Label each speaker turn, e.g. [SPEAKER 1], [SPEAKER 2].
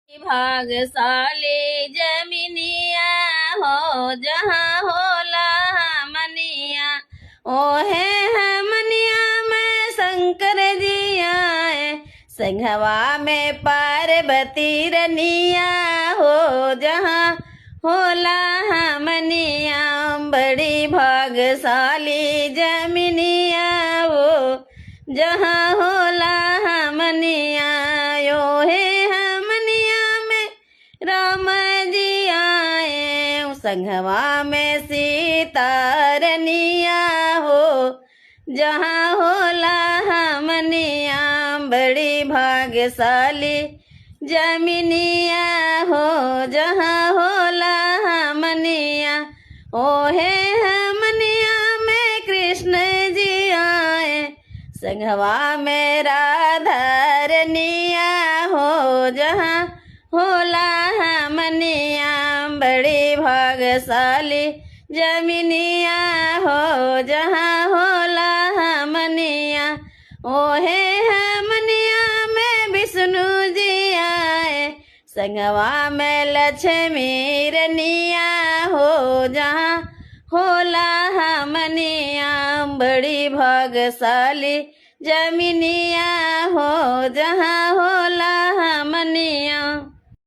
[SPEAKER 1] भागशाली जमीनिया हो जहाँ होला मनिया, ओ है हमनिया में शंकर जी आए, संघवा में पार्वती रनिया हो जहाँ होला हमनिया। बड़ी भागशाली जमीनिया हो जहाँ होला हमनिया, यो है राम जी आए, संघवा में सीता रनिया हो जहाँ होला हमनिया। बड़ी भाग्यशाली जमीनिया हो जहाँ होला हमनिया, ओ है हमनिया में कृष्ण जी आए, संघवा में राधा रनिया हो जहाँ होला हमनिया। बड़ी भागशाली जमीनिया हो जहाँ होला हमनिया, ओ है हमनिया में विष्णु जी आए, संगवा में लक्ष्मी रनिया हो जहाँ होला हमनिया। बड़ी भागशाली जमीनिया हो जहाँ होला हमनिया।